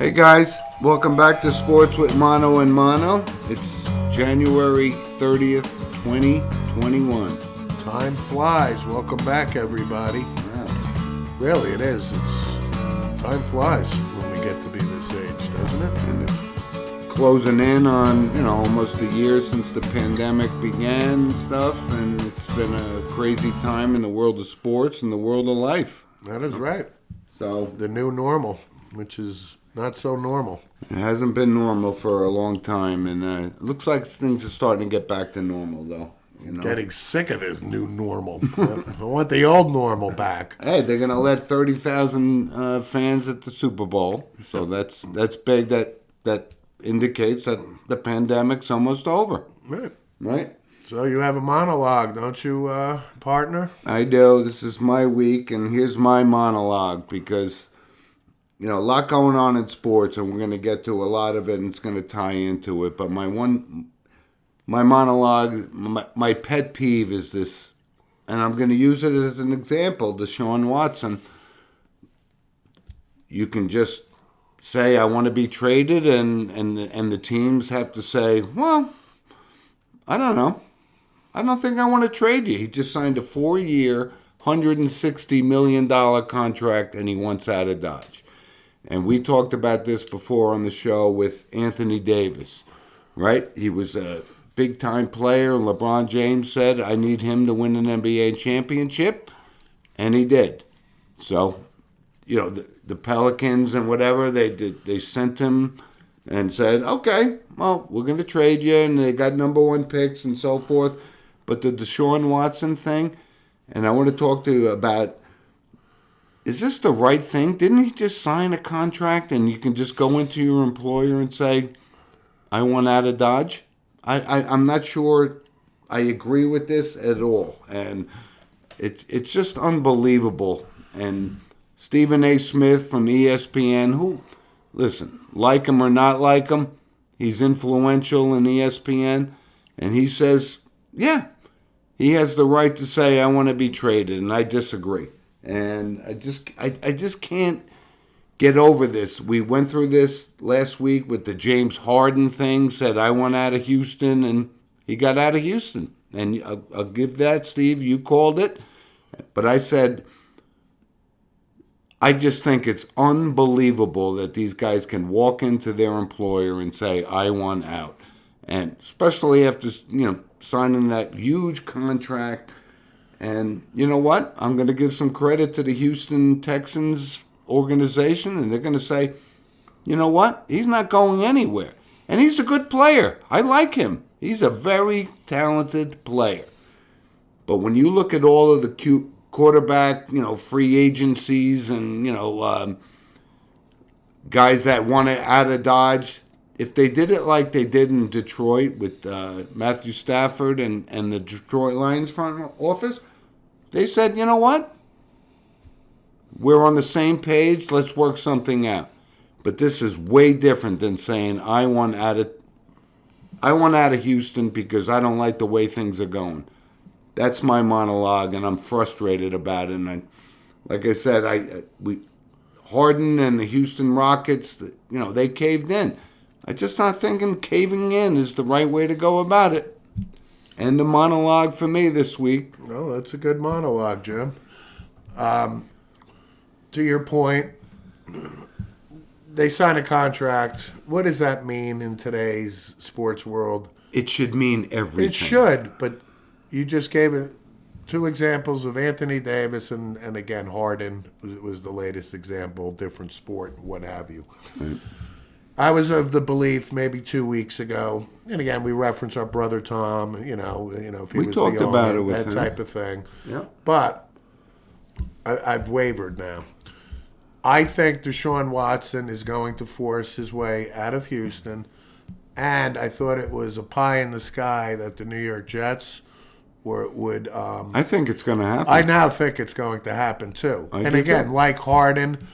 Hey guys, welcome back to Sports with Mono and Mono. It's January 30th, 2021. Time flies. Welcome back, everybody. Yeah. Really, it is. Time flies when we get to be this age, doesn't it? And it's closing in on, almost a year since the pandemic began and stuff, and it's been a crazy time in the world of sports and the world of life. That is right. So The new normal, which is not so normal. it hasn't been normal for a long time, and it looks like things are starting to get back to normal, though. Getting sick of this new normal. I want the old normal back. Hey, they're gonna let 30,000 fans at the Super Bowl, so that's big. That indicates that the pandemic's almost over, Right. right? So you have a monologue, don't you, partner? I do. This is my week, and here's my monologue because a lot going on in sports, and we're gonna get to a lot of it, and it's gonna tie into it. But my monologue, my pet peeve is this, and I'm going to use it as an example. Deshaun Watson, you can just say, I want to be traded, and the teams have to say, well, I don't know. I don't think I want to trade you. He just signed a 4-year, $160 million contract, and he wants out of Dodge. And we talked about this before on the show with Anthony Davis, right? He was a big-time player. LeBron James said, I need him to win an NBA championship, and he did. So, the Pelicans and whatever, they sent him and said, okay, well, we're going to trade you, and they got number 1 picks and so forth. But the Deshaun Watson thing, and I want to talk to you about, is this the right thing? Didn't he just sign a contract and you can just go into your employer and say, I want out of Dodge? I'm not sure I agree with this at all. And it's just unbelievable. And Stephen A. Smith from ESPN, who, listen, like him or not like him, he's influential in ESPN. And he says, yeah, he has the right to say, I want to be traded. And I disagree. And I just can't get over this. We went through this last week with the James Harden thing, said I want out of Houston, and he got out of Houston. And I'll give that, Steve, you called it. But I said, I just think it's unbelievable that these guys can walk into their employer and say, I want out. And especially after, signing that huge contract. And you know what? I'm going to give some credit to the Houston Texans organization, and they're going to say, you know what? He's not going anywhere. And he's a good player. I like him. He's a very talented player. But when you look at all of the quarterback, free agencies and, guys that want it out of Dodge, if they did it like they did in Detroit with Matthew Stafford and the Detroit Lions front office, they said, you know what? We're on the same page. Let's work something out. But this is way different than saying I want out of Houston because I don't like the way things are going. That's my monologue, and I'm frustrated about it. And like I said, Harden and the Houston Rockets, they caved in. I just not thinking caving in is the right way to go about it. And the monologue for me this week. Well, that's a good monologue, Jim. To your point, they sign a contract. What does that mean in today's sports world? It should mean everything. It should, but you just gave it 2 examples of Anthony Davis and again, Harden was the latest example, different sport, what have you. Right. I was of the belief maybe 2 weeks ago, and again, we reference our brother Tom, if he We was talked the owner, about it with that him. type of thing. Yeah. But I've wavered now. I think Deshaun Watson is going to force his way out of Houston, and I thought it was a pie in the sky that the New York Jets would. I think it's going to happen. I now think it's going to happen too. And again, like Harden,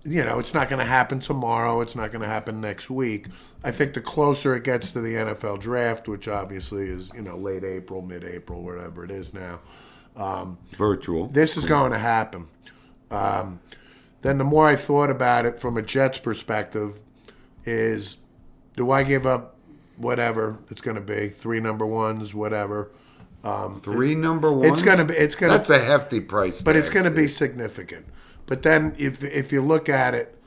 it's not going to happen tomorrow. It's not going to happen next week. I think the closer it gets to the NFL draft, which obviously is, late April, mid-April, whatever it is now. Virtual. This is going to happen. Then the more I thought about it from a Jets perspective, is, do I give up whatever it's going to be, 3 number ones, whatever? 3 number ones. That's a hefty price. But tag, it's going to be Steve. significant. But then if you look at it,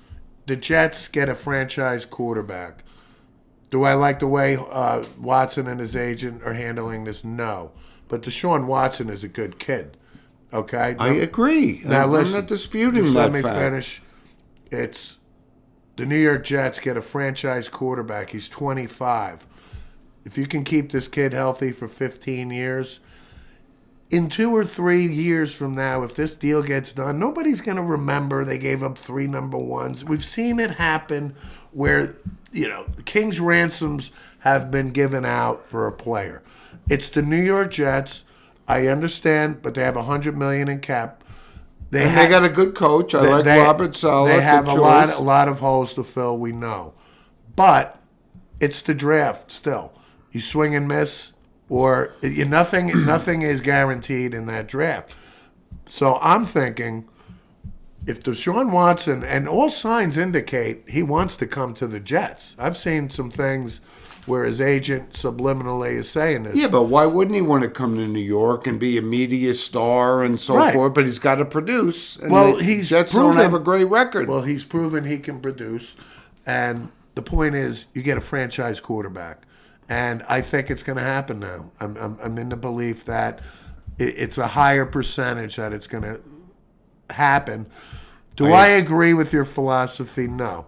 the Jets get a franchise quarterback. Do I like the way Watson and his agent are handling this? No. But Deshaun Watson is a good kid. Okay? I agree. Now, I'm listen, not disputing just that let me fact. finish. It's the New York Jets get a franchise quarterback. He's 25. If you can keep this kid healthy for 15 years, in 2 or 3 years from now, if this deal gets done, nobody's going to remember they gave up 3 number ones. We've seen it happen where, the King's ransoms have been given out for a player. It's the New York Jets. I understand, but they have $100 million in cap. They got a good coach. I like Robert Saleh. They have good a choice. lot of holes to fill, we know. But it's the draft still. You swing and miss, or nothing is guaranteed in that draft. So I'm thinking, if Deshaun Watson, and all signs indicate he wants to come to the Jets. I've seen some things where his agent subliminally is saying this. Yeah, but why wouldn't he want to come to New York and be a media star and so Right. forth? But he's got to produce. And Well, the he's Jets proven- don't have a great record. Well, he's proven he can produce, and the point is, you get a franchise quarterback, and I think it's going to happen now. I'm in the belief that it's a higher percentage that it's going to happen. Do I agree with your philosophy? No,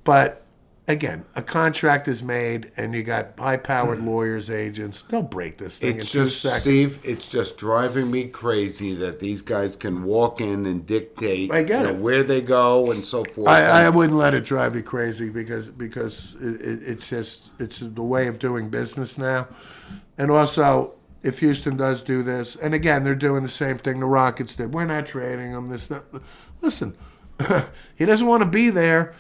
but again, a contract is made, and you got high-powered lawyers, agents. They'll break this thing It's in 2 just, seconds. Steve, it's just driving me crazy that these guys can walk in and dictate I get it. where they go and so forth. I wouldn't let it drive you crazy because it's the way of doing business now, and also if Houston does do this, and again they're doing the same thing the Rockets did. We're not trading him. Listen, he doesn't want to be there.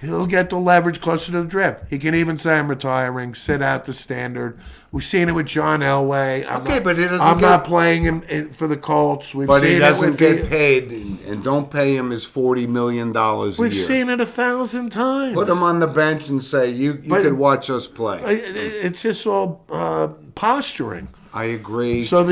He'll get the leverage closer to the draft. He can even say, I'm retiring, sit out the standard. We've seen it with John Elway. But he doesn't I'm get- not playing him for the Colts. We've But seen he doesn't it with get paid, and don't pay him his $40 million a We've year. seen it 1,000 times. Put him on the bench and say, you can watch us play. It's just all posturing. I agree. So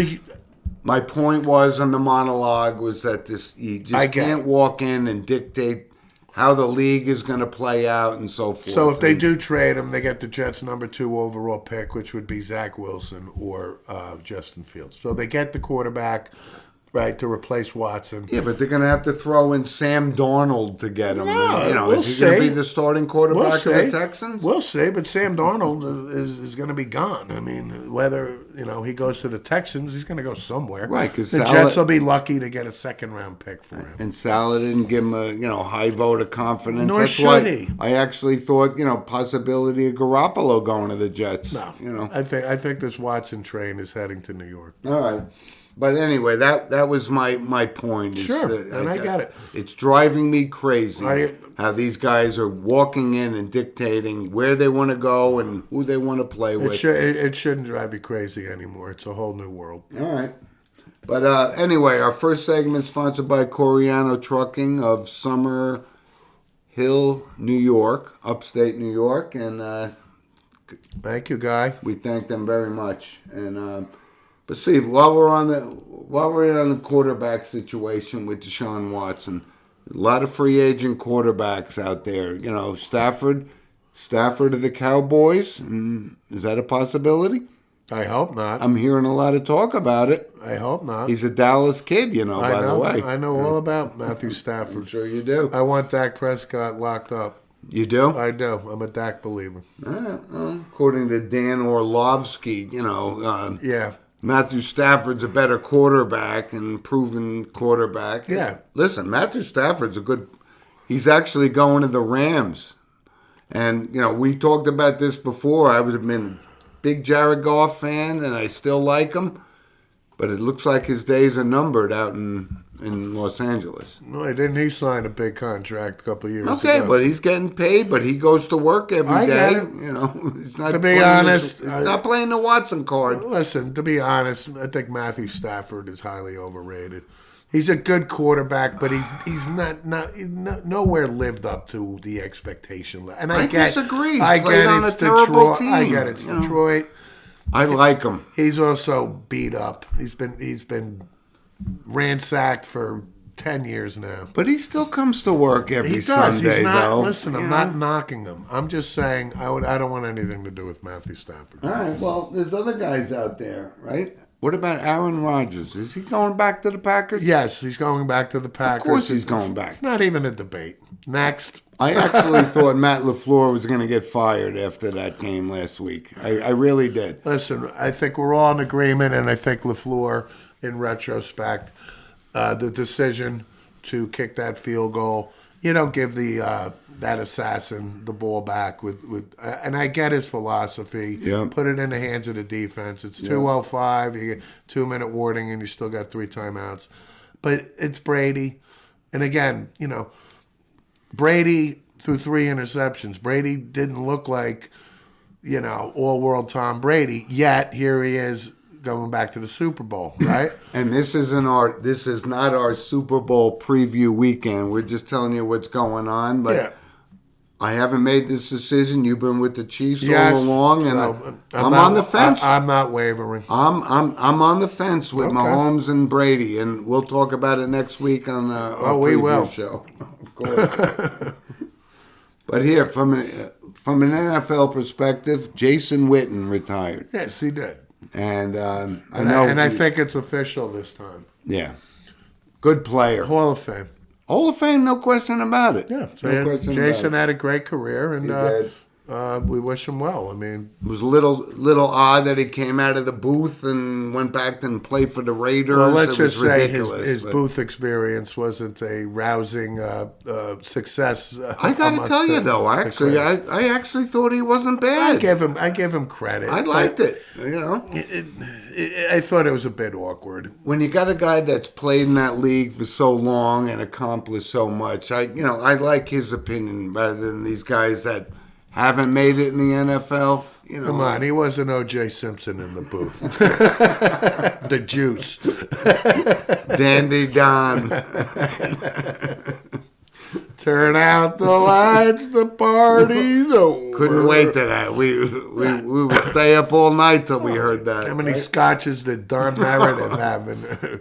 My point was on the monologue was that you I just get can't it. walk in and dictate how the league is going to play out and so forth. so if they do trade him, they get the Jets' number 2 overall pick, which would be Zach Wilson or Justin Fields. So they get the quarterback, right, to replace Watson. Yeah, but they're going to have to throw in Sam Darnold to get him. No, is he going to see. be the starting quarterback We'll of see. the Texans? We'll see, but Sam Darnold is going to be gone. I mean, whether he goes to the Texans, he's going to go somewhere. Right, 'cause the Saleh- Jets will be lucky to get a second-round pick for him. And Saleh didn't give him a high vote of confidence. Nor That's should why he. I actually thought possibility of Garoppolo going to the Jets. No, I think this Watson train is heading to New York. All right. But anyway, that was my point. Sure, and I get it. It's driving me crazy I- how these guys are walking in and dictating where they want to go and who they want to play with. It shouldn't drive you crazy anymore. It's a whole new world. All right. But anyway, our first segment sponsored by Coriano Trucking of Summer Hill, New York, upstate New York, and Thank you, Guy. we thank them very much. And but Steve, while we're on the quarterback situation with Deshaun Watson, a lot of free agent quarterbacks out there. Stafford of the Cowboys. Is that a possibility? I hope not. I'm hearing a lot of talk about it. I hope not. He's a Dallas kid, I by know. the way. I know all about Matthew I'm Stafford. sure you do. I want Dak Prescott locked up. You do? I do. I'm a Dak believer. Well, according to Dan Orlovsky, Yeah. Matthew Stafford's a better quarterback and proven quarterback. Yeah. Listen, Matthew Stafford's he's actually going to the Rams. And, we talked about this before. I've been a big Jared Goff fan, and I still like him. But it looks like his days are numbered out in Los Angeles. No, didn't he sign a big contract a couple of years Okay, ago? but he's getting paid, but he goes to work every I day. get it. He's not To be playing honest, he's not playing the Watson card. Listen, to be honest, I think Matthew Stafford is highly overrated. He's a good quarterback, but he's not nowhere lived up to the expectation. And I disagree. I Played get on it's a terrible Detroit. I team, get it's you know. Detroit. I like him. He's also beat up. He's been ransacked for 10 years now. But he still comes to work every He does. Sunday, He's not. though. Listen, I'm You not know? knocking him. I'm just saying I don't want anything to do with Matthew Stafford. All right, well, there's other guys out there, right? What about Aaron Rodgers? Is he going back to the Packers? Yes, he's going back to the Packers. course he's going back. It's not even a debate. Next. I actually thought Matt LaFleur was going to get fired after that game last week. I really did. Listen, I think we're all in agreement, and I think LaFleur, in retrospect, the decision to kick that field goal, you don't give the that assassin the ball back and I get his philosophy. Yeah. Put it in the hands of the defense. It's 2:05. You get 2-minute warning, and you still got 3 timeouts. But it's Brady, and again, Brady threw 3 interceptions. Brady didn't look like, all-world Tom Brady, yet here he is going back to the Super Bowl, right? And this is not our Super Bowl preview weekend. We're just telling you what's going on. But Yeah. I haven't made this decision. You've been with the Chiefs Yes, all along, and so I'm not- on the fence. I'm not wavering. I'm on the fence with Okay. Mahomes and Brady, and we'll talk about it next week on our we preview will. show. Of course. But here, from an NFL perspective, Jason Witten retired, Yes, he did. and I think it's official this time. yeah, good player, Hall of Fame. Hall of Fame, no question about it. Yeah, so no question Jason about it. had a great career, and He did. we wish him well. I mean, It was a little odd that he came out of the booth and went back and played for the Raiders. well, let's It was just say ridiculous, his but- booth experience wasn't a rousing success. I got to amongst tell you the though, actually, crowd. I actually thought he wasn't bad. I give him credit. I liked it. I thought it was a bit awkward. When you got a guy that's played in that league for so long and accomplished so much, I like his opinion rather than these guys that haven't made it in the NFL. Come on, he wasn't O.J. Simpson in the booth. The juice. Dandy Don. Turn out the lights, the party's over. Couldn't wait to that. We would stay up all night till we heard that. How many scotches did Don Meredith have in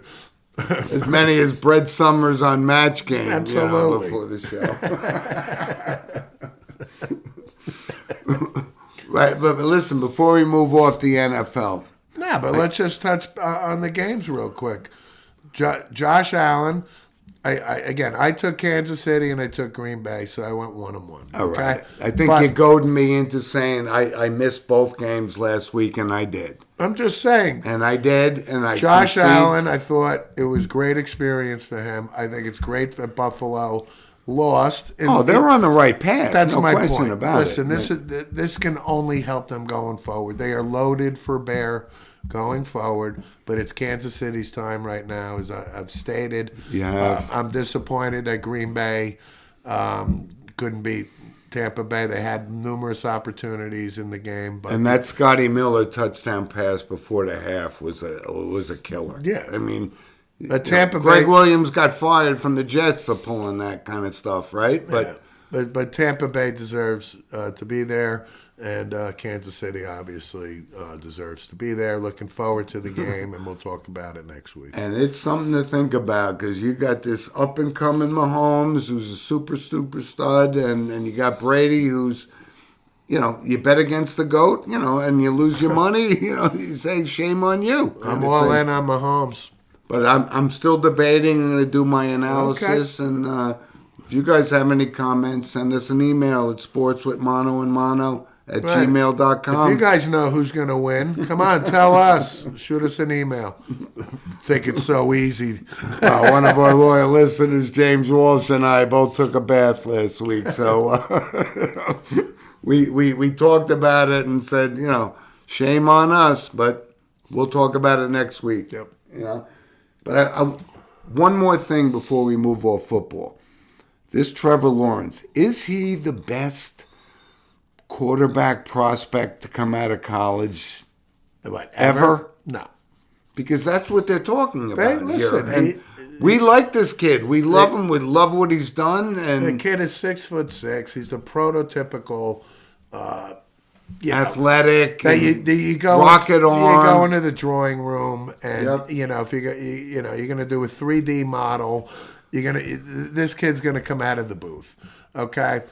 As many as Brett Summers on Match Game. Absolutely. Before the show. Right, but listen, before we move off the NFL. Nah, but let's just touch on the games real quick. Josh Allen, I took Kansas City and I took Green Bay, so I went 1-1. All right. Okay? I think But you goaded me into saying I missed both games last week, and I did. I'm just saying. And I did, and I Josh concede. Allen, I thought it was great experience for him. I think it's great for Buffalo. Lost. They're on the right path. That's no my question point. about Listen, it. this can only help them going forward. They are loaded for bear going forward, but it's Kansas City's time right now, as I've stated. You have. I'm disappointed that Green Bay couldn't beat Tampa Bay. They had numerous opportunities in the game, but And that Scotty Miller touchdown pass before the half was a killer. Yeah. I mean, Tampa Greg Bay. Williams got fired from the Jets for pulling that kind of stuff, right? But But Tampa Bay deserves to be there, and Kansas City obviously deserves to be there. Looking forward to the game, and we'll talk about it next week. and it's something to think about because you got this up and coming Mahomes who's a super stud, and you got Brady who's, you bet against the GOAT, and you lose your money, you say shame on you. I'm all in on Mahomes. But I'm still debating. I'm going to do my analysis. Okay. And if you guys have any comments, send us an email at sportswithmano@gmail.com. If you guys know who's going to win, come on, tell us. Shoot us an email. Think it's so easy. One of our loyal listeners, James Walsh, and I both took a bath last week. So we talked about it and said, shame on us, but we'll talk about it next week. Yep. But one more thing before we move off football. This Trevor Lawrence, is he the best quarterback prospect to come out of college What, ever? No. Because that's what they're talking about Listen, here. And We like this kid. We love him. We love what he's done. The And kid is 6'6". He's the prototypical athletic. that and you go rocket you arm. go into the drawing room and Yep. if you're going to do a 3D model, this kid's going to come out of the booth. Okay,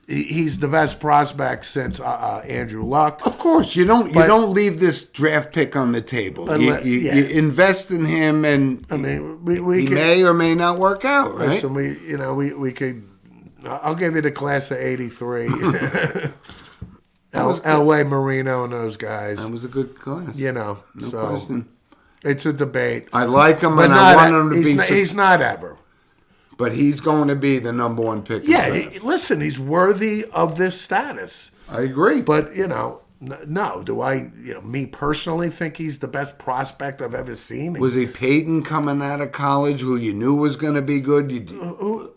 he's the best prospect since Andrew Luck. Of course, you don't leave this draft pick on the table. You invest in him, and I mean, we he could, may or may not work out. Right? listen. We could. I'll give you the class of '83. Elway, Marino, and those guys. That was a good class. No so question. it's a debate. I like him, But and not, I want him to be. he's not ever. But he's going to be the number one pick. in Yeah, the draft. listen, he's worthy of this status. I agree. But, no. Do I, me personally think he's the best prospect I've ever seen? Was he Peyton coming out of college, who you knew was going to be good?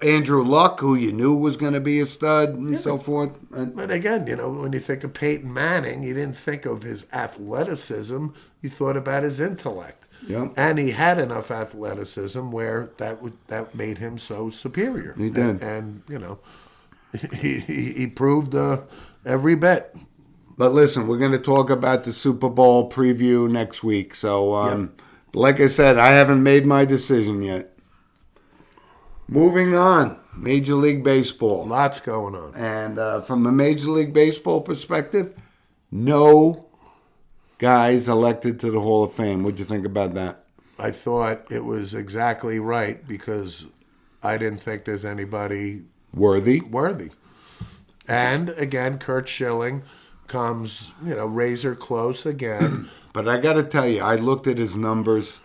Andrew Luck, who you knew was going to be a stud, and so forth. But again, when you think of Peyton Manning, you didn't think of his athleticism. You thought about his intellect. Yep. And he had enough athleticism where that made him so superior. He did. And he proved every bit. But listen, we're going to talk about the Super Bowl preview next week. So, like I said, I haven't made my decision yet. Moving on, Major League Baseball. Lots going on. And from a Major League Baseball perspective, no guys elected to the Hall of Fame. What'd you think about that? I thought it was exactly right because I didn't think there's anybody Worthy. And again, Kurt Schilling comes, razor close again. But I got to tell you, I looked at his numbers.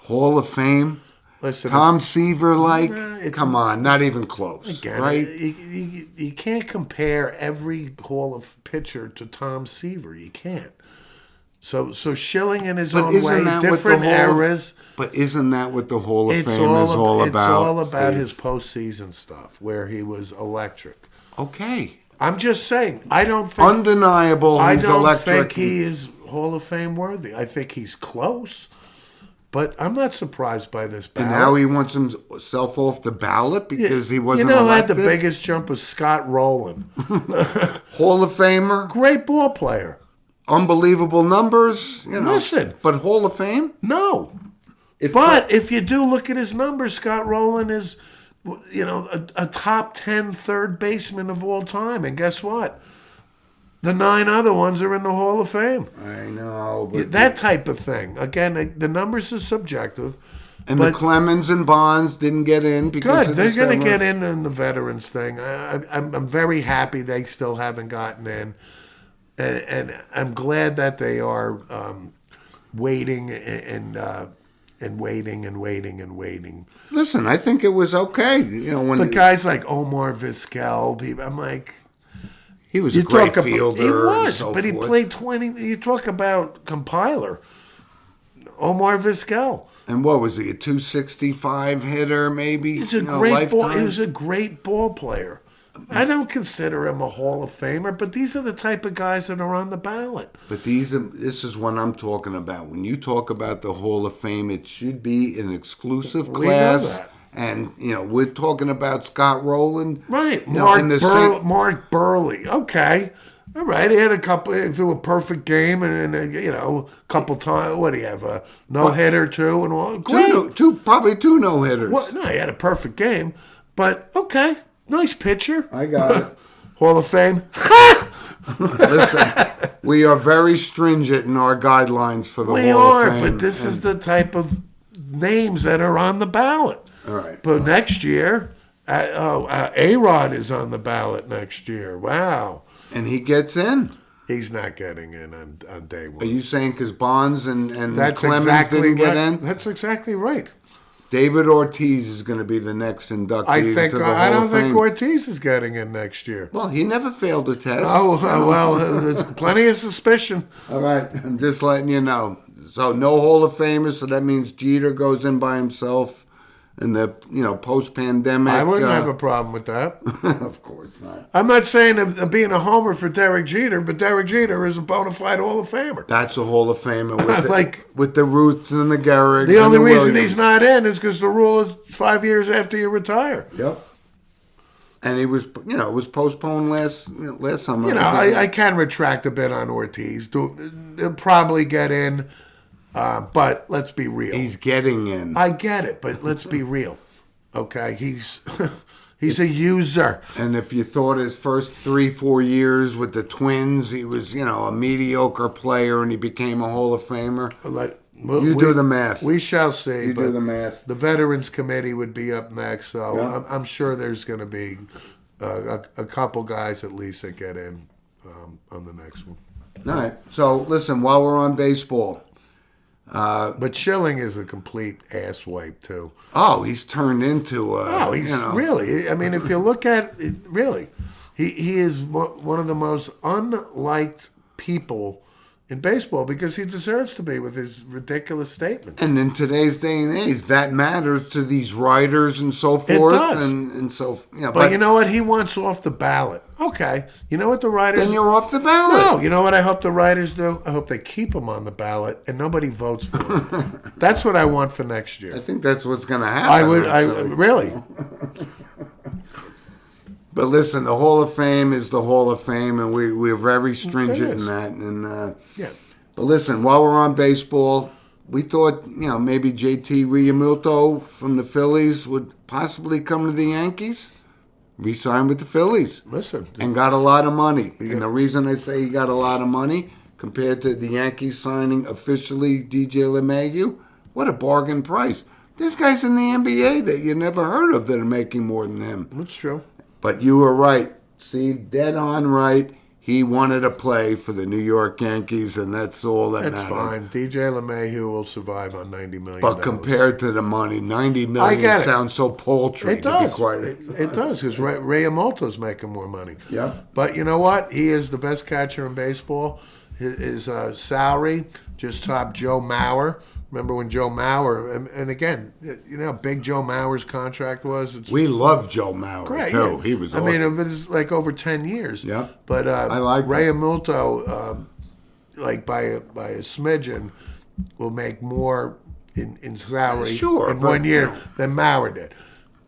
Hall of Fame. Listen, Tom Seaver, it's- come on, not even close, again, right? you can't compare every Hall of pitcher to Tom Seaver. You can't. So Schilling in his own way, different eras. But isn't that what the Hall of Fame is all about? It's all about Steve? his postseason stuff, where he was electric. Okay. I'm just saying, I don't think Undeniable, I he's don't electric. think he is Hall of Fame worthy. I think he's close, but I'm not surprised by this ballot. And now he wants himself off the ballot because he wasn't who had elected? the biggest jump was Scott Rowland. Hall of Famer, Great ball player. unbelievable numbers. Listen. But Hall of Fame? No. But if you do look at his numbers, Scott Rowland is, a top 10 third baseman of all time. And guess what? The 9 other ones are in the Hall of Fame. I know. But That type of thing. Again, the numbers are subjective. and but the Clemens and Bonds didn't get in because good. of They're the going to summer. get in the veterans thing. I'm very happy they still haven't gotten in. And I'm glad that they are waiting and waiting. Listen, I think it was okay. When But guys like Omar Vizquel, I'm like, he was a great fielder. He was, and so but he forth. played 20. You talk about compiler. Omar Vizquel. And what was he? A 265 hitter, maybe? He was a great ball. He lifetime? was a great ball player. I don't consider him a Hall of Famer, but these are the type of guys that are on the ballot. But this is what I'm talking about. When you talk about the Hall of Fame, it should be an exclusive We know class. that. And, we're talking about Scott Rowland. Right, Mark Burley. Okay, all right. He had threw a perfect game, and a couple times. What do you have? A no hitter, two, and all. Great. Probably two no-hitters. Well, no, he had a perfect game, but okay, nice pitcher. I got it. Hall of Fame. Listen, we are very stringent in our guidelines for the We Hall are, of Fame. but this is the type of names that are on the ballot. All right. But next year, A-Rod is on the ballot next year. Wow. And he gets in. He's not getting in on day Are one. you saying because Bonds and That's Clemens exactly didn't get right. in? That's exactly right. David Ortiz is going to be the next inductee to the Hall I don't of think Fame. Ortiz is getting in next year. Well, he never failed a test. Oh, well, there's plenty of suspicion. All right, I'm just letting you know. So no Hall of Famers, so that means Jeter goes in by himself, in the post-pandemic. I wouldn't have a problem with that. Of course not. I'm not saying I'm being a homer for Derek Jeter, but Derek Jeter is a bona fide Hall of Famer. That's a Hall of Famer with Like- with the Roots and the Gehrig. The and only the reason Williams. he's not in is because the rule is 5 years after you retire. Yep. And he was, it was postponed last summer. I can retract a bit on Ortiz. He'll probably get in, but let's be real. He's getting in. I get it, but let's be real. Okay, he's a user. And if you thought his first 3-4 years with the Twins, he was, a mediocre player and he became a Hall of Famer. You do the math. We shall see. You but do the math. The Veterans Committee would be up next, so Yeah. I'm sure there's going to be a couple guys at least that get in on the next one. All right. So, listen, while we're on baseball. But Schilling is a complete ass wipe, too. Oh, he's turned into a... Oh, he's really. I mean, if you look at it, really, he is one of the most unliked people in baseball because he deserves to be with his ridiculous statements. And in today's day and age, that matters to these writers and so forth. does. And so, But you know what? He wants off the ballot. Okay. You know what the writers... then you're off the ballot. No, you know what I hope the writers do? I hope they keep him on the ballot and nobody votes for him. That's what I want for next year. I think that's what's going to happen. I actually. really. But listen, the Hall of Fame is the Hall of Fame, and we're very stringent It is. in that. And Yeah. But listen, while we're on baseball, we thought maybe JT Realmuto from the Phillies would possibly come to the Yankees, re-sign with the Phillies, Listen. and got a lot of money. And the reason I say he got a lot of money compared to the Yankees signing officially DJ LeMahieu, what a bargain price. There's guys in the NBA that you never heard of that are making more than him. That's true. But you were right. See, dead on right. He wanted to play for the New York Yankees, and that's all that That's mattered. fine. DJ LeMahieu will survive on $90 million. But compared to the money, $90 I million get it. sounds so paltry. It does. To be quite. It does because Ray Amolto's making more money. Yeah. But you know what? He is the best catcher in baseball. His salary just topped Joe Mauer. Remember when Joe Mauer, and again, you know how big Joe Mauer's contract was? It's We love Joe Mauer, great. too. Yeah. He was I awesome. mean, it was like over 10 years. Yeah. But I like Ray that. Amulto, like by a smidgen, will make more in salary Sure, in but, 1 year you know. than Mauer did.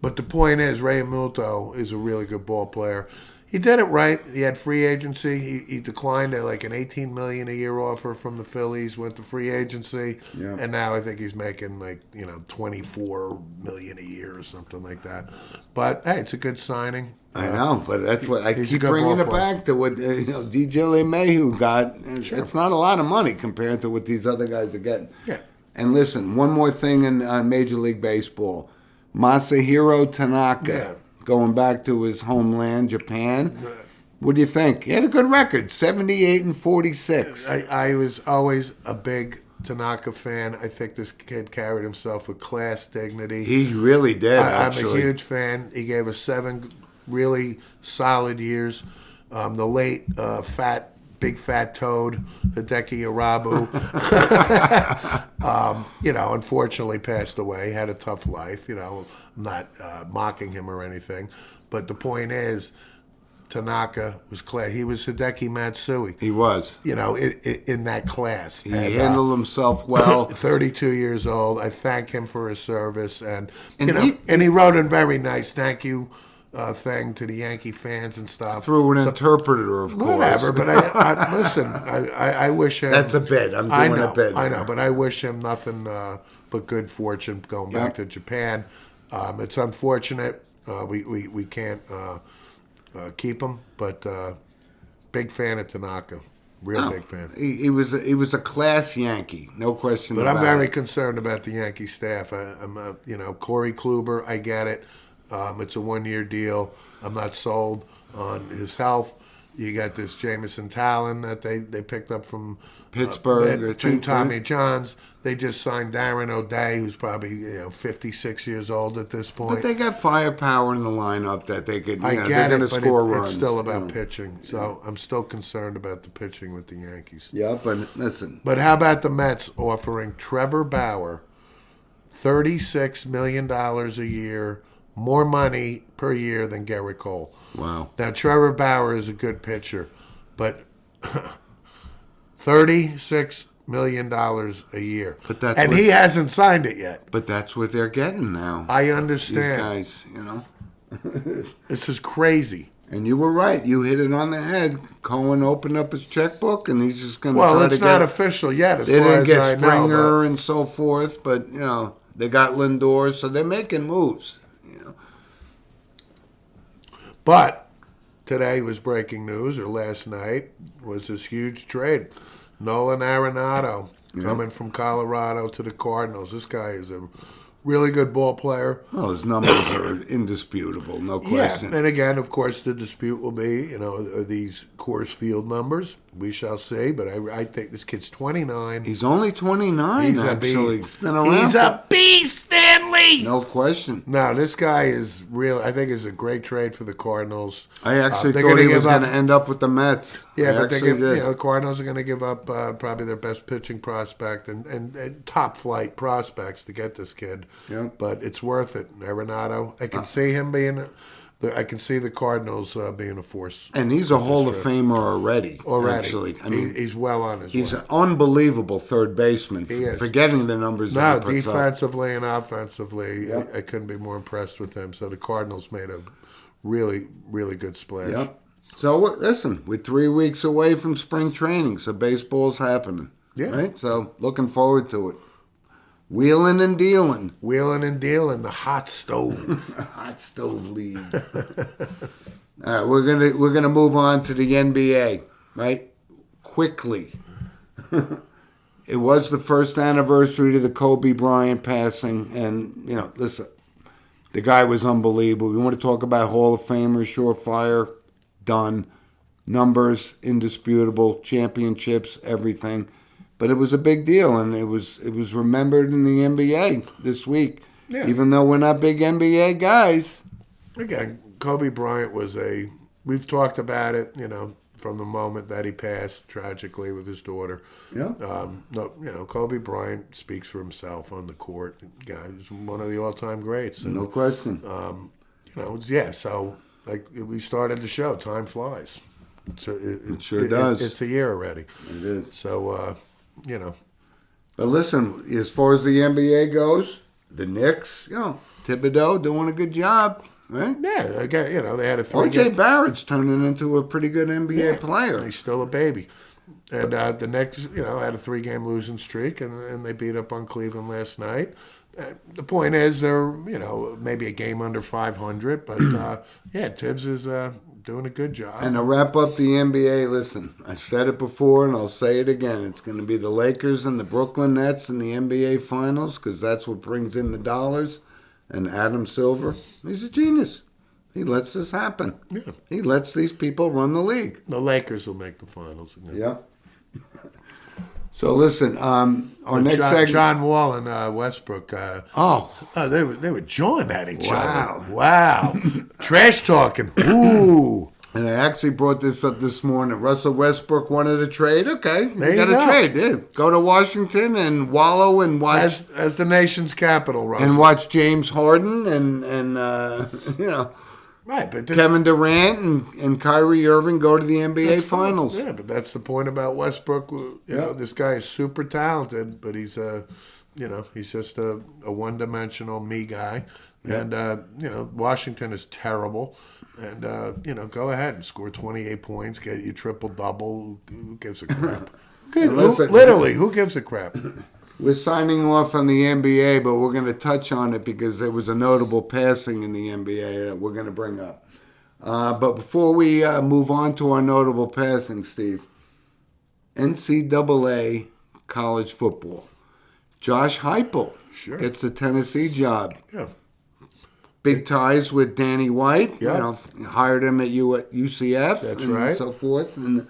But the point is, Ray Amulto is a really good ball player. He did it right. He had free agency. He declined at like an $18 million a year offer from the Phillies. Went to free agency, Yeah. and now I think he's making like $24 million a year or something like that. But hey, it's a good signing. I know, but that's what I He's a keep good bringing ball it player. back to what DJ LeMahieu got. It's not a lot of money compared to what these other guys are getting. Yeah. And listen, one more thing in Major League Baseball. Masahiro Tanaka, Yeah. going back to his homeland, Japan. What do you think? He had a good record, 78-46. I was always a big Tanaka fan. I think this kid carried himself with class, dignity. He really did, I'm a actually. huge fan. He gave us 7 really solid years. The late big fat toad, Hideki Irabu, unfortunately passed away. Had a tough life. I'm not mocking him or anything, but the point is, Tanaka was class. He was Hideki Matsui. He was. In that class. He handled himself well. 32 years old. I thank him for his service, and And he wrote a very nice thank you thing to the Yankee fans and stuff. Through an interpreter, of course. Whatever, but I listen. I wish him. That's a bit. I'm doing a bit. I know, but I wish him nothing but good fortune going back to Japan. It's unfortunate we can't keep him, but big fan of Tanaka. Real big fan. He was a class Yankee, no question But about I'm very it. concerned about the Yankee staff. I'm Corey Kluber. I get it. It's a 1-year deal. I'm not sold on his health. You got this Jameson Talon that they picked up from Pittsburgh, I two think, Tommy right? Johns. They just signed Darren O'Day, who's probably 56 years old at this point. But they got firepower in the lineup that they could. I They're get going to it, but score runs. it's still about pitching. So I'm still concerned about the pitching with the Yankees. Yeah, but listen, But how about the Mets offering Trevor Bauer $36 million a year, more money per year than Gerrit Cole. Wow. Now, Trevor Bauer is a good pitcher, but $36 million a year. But that's and what- he hasn't signed it yet. But that's what they're getting now. I These understand. guys, you know. This is crazy. And you were right. You hit it on the head. Cohen opened up his checkbook, and he's just going to Well, try it's to not get. official yet, as They far didn't as get I Springer know. and so forth, but you know they got Lindor, so they're making moves. You know. But today was breaking news, or last night was this huge trade. Nolan Arenado coming from Colorado to the Cardinals. This guy is a really good ball player. Well, his numbers are indisputable, no question. Yeah, and again, of course, the dispute will be, are these Coors Field numbers? We shall see, but I think this kid's 29. He's only 29, He's a actually. beast. Been around He's for- a beast, Stanley! No question. No, this guy is real. I think is a great trade for the Cardinals. I actually they're thought gonna he was give going up- to end up with the Mets. Yeah, I but they actually give, did. the Cardinals are going to give up probably their best pitching prospect and top flight prospects to get this kid. Yeah. But it's worth it. Arenado, I can see him being. I can see the Cardinals being a force And he's a Hall of Famer already. already. Actually, I mean, he's well on his he's way. an unbelievable third baseman. He is. Forgetting the numbers No, that he puts up. defensively and offensively, Yep. I couldn't be more impressed with him. So the Cardinals made a really, really good splash. Yep. So listen, we're 3 weeks away from spring training, so baseball's happening. Yeah. Right. So looking forward to it. Wheeling and dealing. Wheeling and dealing, the hot stove. Hot stove league. All right, we're gonna move on to the NBA, right? Quickly. It was the first anniversary to the Kobe Bryant passing, and listen, the guy was unbelievable. You want to talk about Hall of Famers, surefire, done, numbers indisputable, championships, everything. But it was a big deal, and it was remembered in the NBA this week. Yeah. Even though we're not big NBA guys. Again, Kobe Bryant was we've talked about it, from the moment that he passed tragically with his daughter. Yeah. Kobe Bryant speaks for himself on the court. Guy was one of the all-time greats. And, No question. so like we started the show, time flies. It sure does. It's a year already. It is. So, But listen, as far as the NBA goes, the Knicks, Thibodeau doing a good job, right? yeah, again, they had a R.J. Barrett's turning into a pretty good NBA Yeah, player. He's still a baby. And the Knicks, had a 3-game losing streak, and they beat up on Cleveland last night. The point is, they're, maybe a game under 500, but Tibbs is doing a good job. And to wrap up the NBA, listen, I said it before and I'll say it again. It's going to be the Lakers and the Brooklyn Nets in the NBA Finals because that's what brings in the dollars. And Adam Silver, he's a genius. He lets this happen. Yeah. He lets these people run the league. The Lakers will make the finals. Yeah. So listen, our next segment. John Wall and Westbrook. They were jawing at each Wow. other. Wow. Trash talking. Ooh. And I actually brought this up this morning. Russell Westbrook wanted a trade. Okay, There you you got a go. trade. Yeah. Go to Washington and wallow and watch As the nation's capital, Russell. James Harden and right, but this, Kevin Durant and Kyrie Irving go to the NBA Finals. Yeah, but that's the point about Westbrook. This guy is super talented, but he's he's just a one-dimensional me guy. Yeah. And Washington is terrible. And go ahead and score 28 points, get you triple-double. Who gives a crap? Literally, who gives a crap? We're signing off on the NBA, but we're going to touch on it because there was a notable passing in the NBA that we're going to bring up. But before we move on to our notable passing, Steve, NCAA college football. Josh Heupel Sure. gets the Tennessee job. Yeah. Big ties with Danny White. Yeah. Hired him at UCF. That's and right. so forth. And,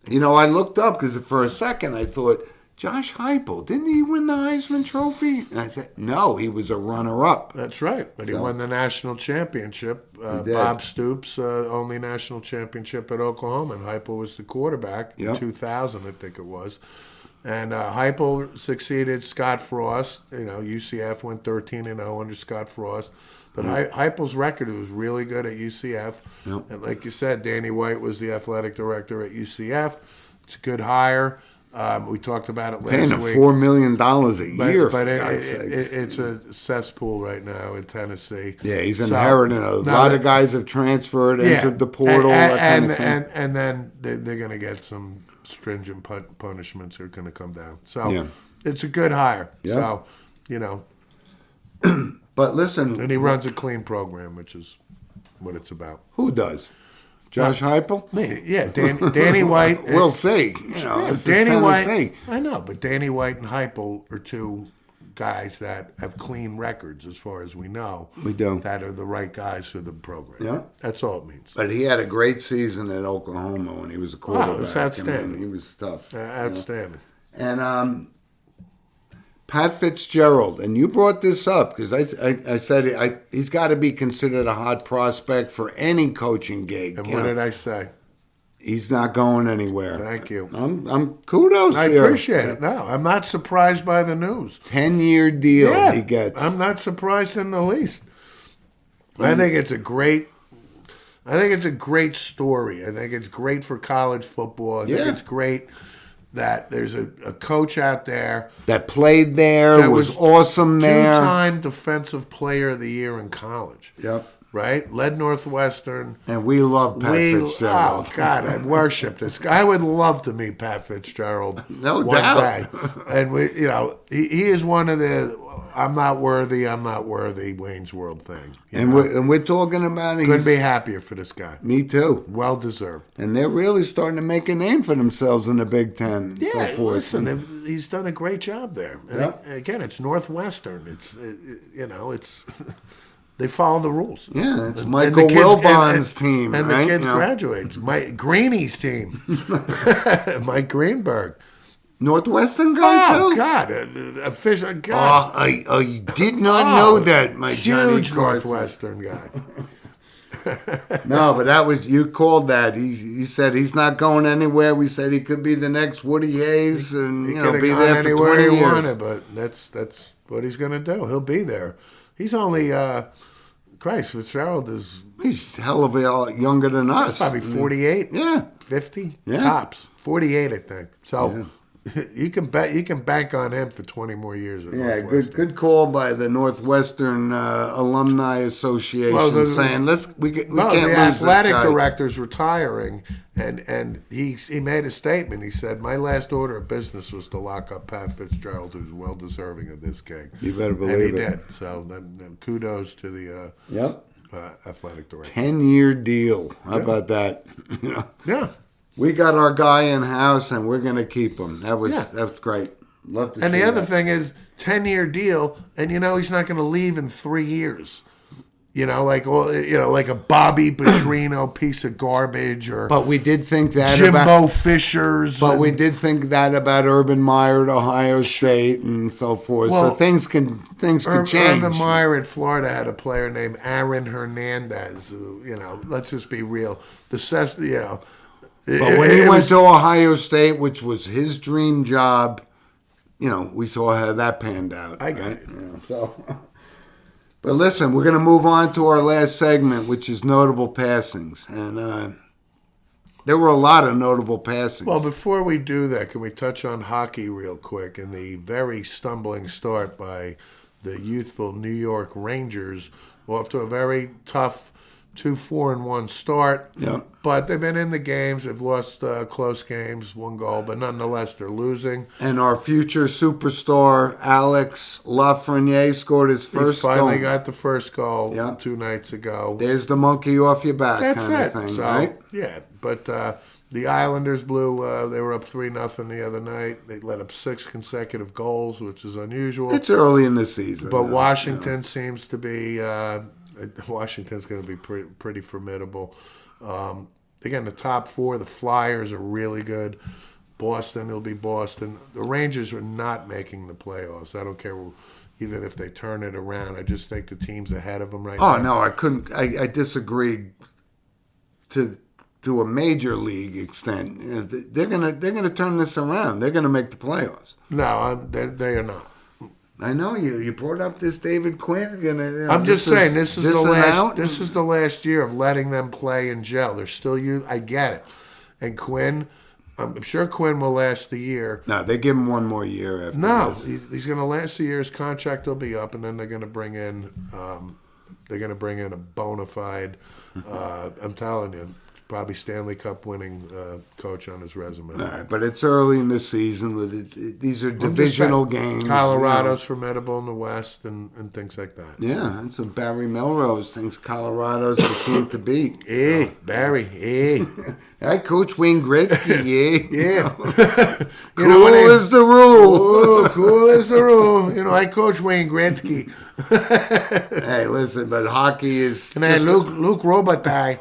I looked up because for a second I thought, Josh Heupel, didn't he win the Heisman Trophy? And I said, no, he was a runner-up. That's right. But he won the national championship. did. Bob Stoops, only national championship at Oklahoma, and Heupel was the quarterback in Yep. 2000, I think it was. And Heupel succeeded Scott Frost. UCF went 13-0 under Scott Frost. But Heupel's record was really good at UCF. Yep. And like you said, Danny White was the athletic director at UCF. It's a good hire. We talked about it last Paying him week. $4 million a year. But for God's sakes. it's a cesspool right now in Tennessee. Yeah, he's inheriting a lot of guys have transferred, entered the portal, that kind of thing. And then they're going to get some stringent punishments are going to come down. So it's a good hire. Yeah. So, But listen, and he runs a clean program, which is what it's about. who does? Josh Heupel? Yeah, Danny White. We'll see. This Danny is White. Tennessee. I know, but Danny White and Heupel are two guys that have clean records, as far as we know. We do. That are the right guys for the program. Yeah. That's all it means. But he had a great season at Oklahoma when he was a quarterback. it was outstanding. He was tough. Outstanding. And Pat Fitzgerald, and you brought this up because I said he's got to be considered a hot prospect for any coaching gig. And what did I say? He's not going anywhere. Thank you. I'm kudos I here. appreciate it. No, I'm not surprised by the news. 10-year deal he gets. I'm not surprised in the least. I think it's a great story. I think it's great for college football. I think it's great that there's a coach out there that played there, that was awesome there. Two-time Defensive Player of the Year in college. Yep. Right? Led Northwestern. And we love Pat Fitzgerald. Oh, God, I worship this guy. I would love to meet Pat Fitzgerald No one doubt. day. And, he is one of the I'm not worthy Wayne's World thing. And we're talking about it. Couldn't be happier for this guy. Me too. Well deserved. And they're really starting to make a name for themselves in the Big Ten and so forth. Listen, he's done a great job there. And again, it's Northwestern. It's they follow the rules. Yeah, it's And Michael the kids- Wilbon's team. And right? the kids graduate. Mike Greeny's team. Mike Greenberg. Northwestern guy Oh, too? God. Official. God. I did not know that, my Johnny Huge Carson. Northwestern guy. No, but that was, you called that. He said he's not going anywhere. We said he could be the next Woody Hayes and He be there for anywhere 20 he years. wanted, but that's what he's going to do. He'll be there. He's only, Christ, Fitzgerald is He's a hell of a lot younger than us. probably 48, Yeah. 50 Yeah. tops, 48, I think. So you can bank on him for 20 more years. At Yeah, Northwestern. good call by the Northwestern Alumni Association saying we can't No, lose the this athletic guy. director's retiring, and he made a statement. He said, "My last order of business was to lock up Pat Fitzgerald, who's well deserving of this gig." You better believe and he it. did. So then kudos to the Yep. athletic director. 10-year deal. How about that? Yeah. We got our guy in house, and we're gonna keep him. That's great. Love to see And the other that. thing is 10-year deal, and he's not going to leave in 3 years. Like a Bobby Petrino piece of garbage, or But we did think that Jimbo about. Fishers. But we did think that about Urban Meyer at Ohio State and so forth. Well, so things could change. Urban Meyer at Florida had a player named Aaron Hernandez. Who, let's just be real. But when he went to Ohio State, which was his dream job, we saw how that panned out. I got right? it. So, but listen, we're going to move on to our last segment, which is notable passings, and there were a lot of notable passings. Well, before we do that, can we touch on hockey real quick and the very stumbling start by the youthful New York Rangers, off to a very tough 2-4-1 start. Yeah. But they've been in the games. They've lost close games, 1 goal, but nonetheless they're losing. And our future superstar, Alex Lafreniere, scored his first He finally goal. got the first goal Yeah. 2 nights ago. There's the monkey off your back That's kind it. of thing, So, right? yeah, but the Islanders blew. They were up 3-0 the other night. They let up 6 consecutive goals, which is unusual. It's early in the season. But though, Washington seems to be. Washington's going to be pretty formidable. Again, the top 4, the Flyers are really good. Boston will be Boston. The Rangers are not making the playoffs. I don't care even if they turn it around. I just think the team's ahead of them right now. Oh no, I couldn't. I disagree to to a major league extent. They're gonna turn this around. They're gonna make the playoffs. No, they are not. I know you brought up this David Quinn. I'm just saying this is the last. out. This is the last year of letting them play and gel. They're still you. I get it. And Quinn, I'm sure Quinn will last the year. No, they give him one more year after No, this. he's going to last the year. His contract will be up, and then they're going to bring in. They're going to bring in a bona fide. I'm telling you, probably Stanley Cup winning coach on his resume. All right, but it's early in the season. These are I'm just divisional saying, games. Colorado's formidable in the West and things like that. Yeah, that's what Barry Melrose thinks Colorado's the team to beat. Hey, Barry. Hey. Hey, Coach Wayne Gretzky, Yeah. Cool is the rule. Oh, cool is the rule. I coach Wayne Gretzky. Hey, listen, but hockey is. And then Luke Robitaille.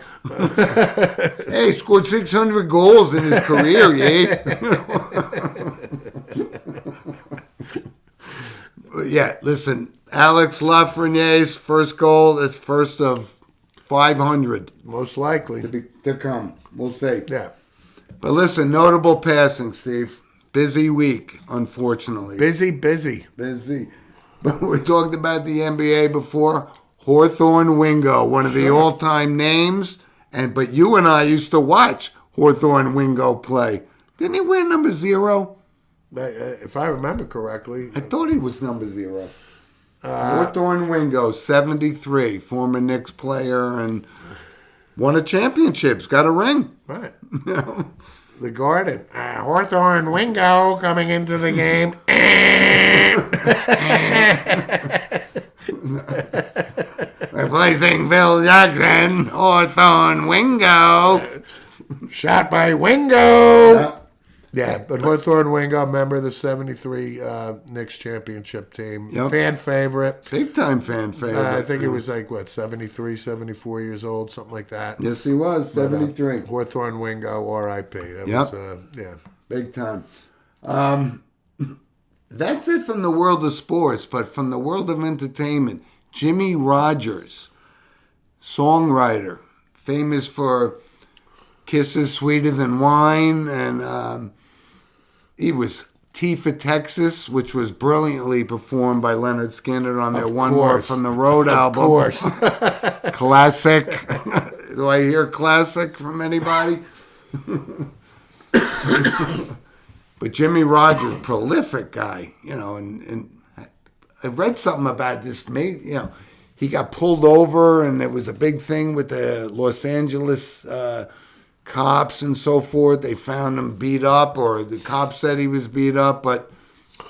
Hey, he scored 600 goals in his career, yeah. Yeah, listen, Alex Lafreniere's first goal is first of 500 Most likely. to come. We'll see. Yeah. But listen, notable passing, Steve. Busy week, unfortunately. Busy. Busy. But we talked about the NBA before. Hawthorne Wingo, one of the all-time names. But you and I used to watch Hawthorne Wingo play. Didn't he wear number 0? If I remember correctly. I thought he was number 0. Hawthorne Wingo, 73, former Knicks player, and won a championships, got a ring. Right. The Garden. Hawthorne Wingo coming into the game. Replacing Phil Jackson, Hawthorne Wingo. Shot by Wingo. Yeah. Yeah, but Hawthorne Wingo, member of the 73 Knicks championship team. Yep. Fan favorite. Big time fan favorite. I think he was 73, 74 years old, something like that. Yes, he was, 73. Hawthorne Wingo, R.I.P. That Yep. was, yeah. Big time. That's it from the world of sports, but from the world of entertainment, Jimmy Rogers, songwriter, famous for Kisses Sweeter Than Wine, and he was T for Texas, which was brilliantly performed by Leonard Skinner on their One More from the Road album. Of course. Classic. Do I hear classic from anybody? But Jimmy Rogers, prolific guy, and I read something about this. He got pulled over, and there was a big thing with the Los Angeles cops and so forth. They found him beat up, or the cops said he was beat up. But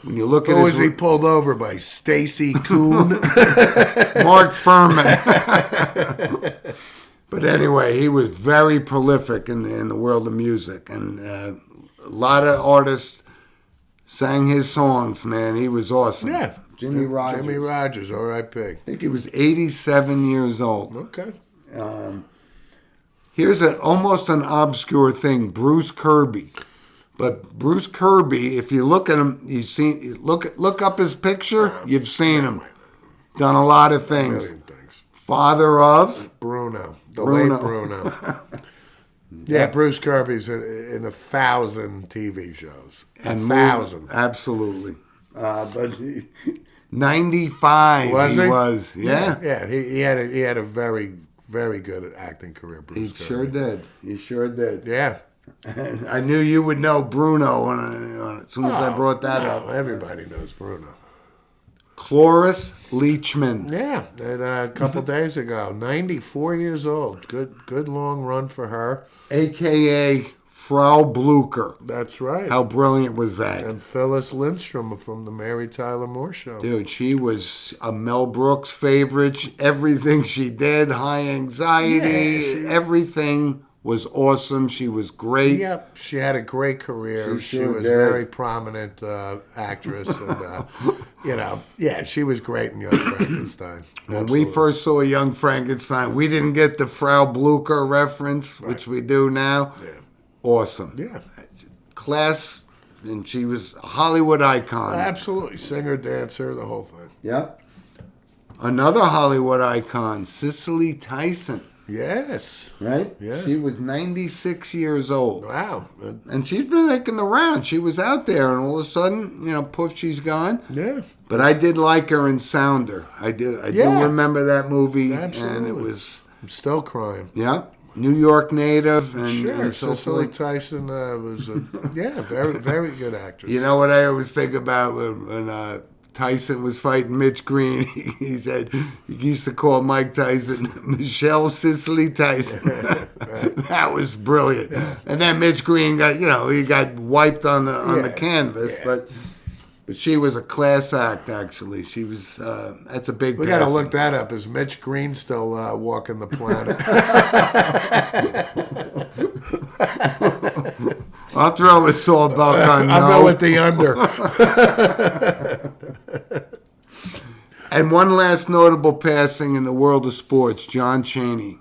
when you look at Who his was he pulled over by? Stacy Kuhn? Mark Furman. But anyway, he was very prolific in the world of music, and a lot of artists sang his songs. Man, he was awesome. Yeah. Jimmy Rogers. Jimmy Rogers, R.I.P. I think he was 87 years old. Okay. Here's almost an obscure thing, Bruce Kirby. But Bruce Kirby, if you look at him, look up his picture, you've seen him. Done a lot of things. Million things. Father of Bruno. The Bruno. late Bruno. Yeah, Bruce Kirby's in 1,000 TV shows. and 1,000. Absolutely. But 95 Was he? was. Yeah. Yeah, he had a very, very good acting career, Bruce He Kirby. sure did. He sure did. Yeah. I knew you would know Bruno as soon as I brought that No, up. everybody knows Bruno. Cloris Leachman. Yeah, and a couple days ago, 94 years old. Good long run for her. A.K.A. Frau Blucher. That's right. How brilliant was that? And Phyllis Lindstrom from the Mary Tyler Moore Show. Dude, she was a Mel Brooks favorite. Everything she did, High Anxiety, everything was awesome. She was great. Yep, she had a great career. She She sure was did. a very prominent actress, and she was great in Young Frankenstein. When we first saw Young Frankenstein, we didn't get the Frau Blucher reference, which we do now. Yeah. Awesome. Yeah, Class, and she was a Hollywood icon. absolutely, singer, dancer, the whole thing. Yep. Another Hollywood icon, Cicely Tyson. Yes. right? Yeah. She was 96 years old. Wow. And she's been making the round. She was out there, and all of a sudden, poof, she's gone. Yeah. But I did like her in Sounder. I do Yeah. remember that movie. Absolutely. And it was, I'm still crying. yeah, New York native. And, Sure. and so Cicely forth. Tyson was a very, very good actress. You know what I always think about when Tyson was fighting Mitch Green? He said he used to call Mike Tyson Michelle Cicely Tyson. That was brilliant. And then Mitch Green got, he got wiped on the canvas, but she was a class act. Actually, she was. That's a big. We got to passing. look that up. Is Mitch Green still walking the planet? I'll throw a sawbuck on. I'll go with the under. And one last notable passing in the world of sports: John Chaney.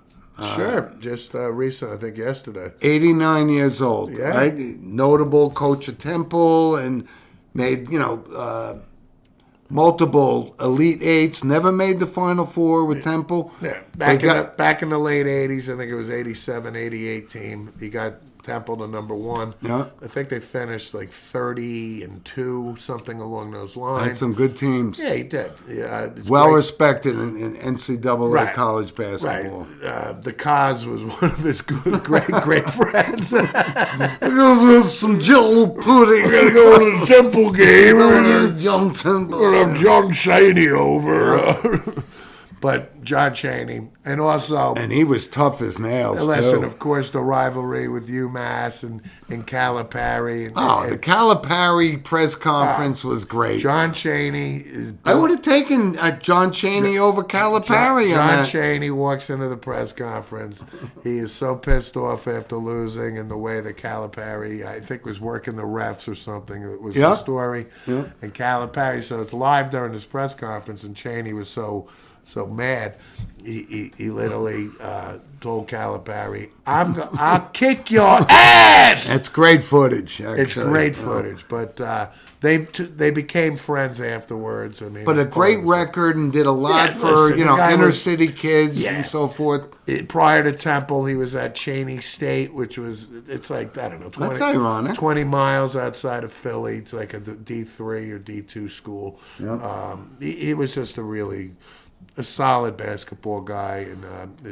Sure. Just recent, I think yesterday. 89 years old, Yeah. right? Notable coach of Temple and made, multiple Elite Eights. Never made the Final Four with Temple. Yeah. They Back in the late 80s, I think it was 87, 88 team. He got Temple to number one. Yeah. I think they finished like 30-2, something along those lines. had some good teams. Yeah, he did. Yeah, it's Well great. respected in NCAA Right. college Right. basketball. The Cos was one of his great friends. We're gonna have some jello pudding. We're gonna go to the Temple game. We're gonna John Temple. We're gonna have John Chaney over. But John Chaney, and also, And he was tough as nails, listen, too. of course, the rivalry with UMass and Calipari. And, Oh, the and Calipari press conference was great. John Chaney is. I would have taken John Chaney over Calipari on John that. Chaney walks into the press conference. He is so pissed off after losing, and the way that Calipari, I think, was working the refs or something. It was Yeah. the story. Yeah. And Calipari, so it's live during this press conference, and Chaney was so mad. He literally told Calipari, "I'll kick your ass." That's great footage, actually. It's great footage, but they became friends afterwards. I mean, But a it's part great of the- record and did a lot Yeah, for, listen, the guy inner was- city kids Yeah. and so forth. Prior to Temple, he was at Cheney State, which was, it's like, I don't know, 20, That's ironic. 20 miles outside of Philly. It's like a D3 or D2 school. He was just a solid basketball guy, and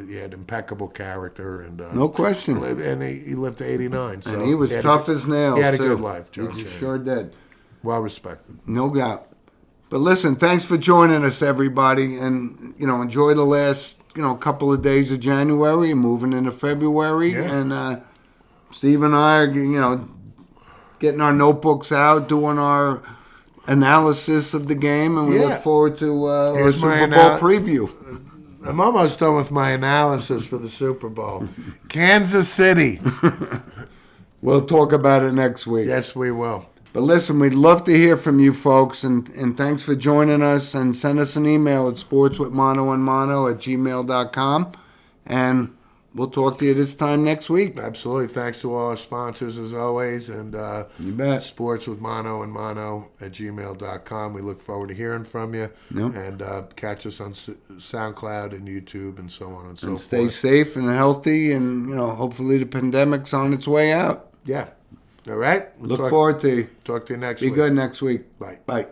he had impeccable character. And No question. And he lived to 89. So And he was tough as nails. He had a too. good life, John He Chaney. sure did. Well respected. No doubt. But listen, thanks for joining us, everybody. And, enjoy the last, couple of days of January and moving into February. Yeah. And Steve and I are, getting our notebooks out, doing our analysis of the game. And we Yeah. look forward to our Here's my Super Bowl preview. I'm almost done with my analysis for the Super Bowl. Kansas City. We'll talk about it next week. Yes, we will. But listen, we'd love to hear from you folks, and thanks for joining us. And send us an email at sportswithmonoandmono@gmail.com, and we'll talk to you this time next week. Absolutely. Thanks to all our sponsors as always. And You bet. Sports with Mono and Mono @gmail.com. We look forward to hearing from you. Yep. And catch us on SoundCloud and YouTube and so on and so And forth. stay safe and healthy, and hopefully the pandemic's on its way out. Yeah. All right. Look forward to you. Talk to you next Be week. good next week. Bye. Bye.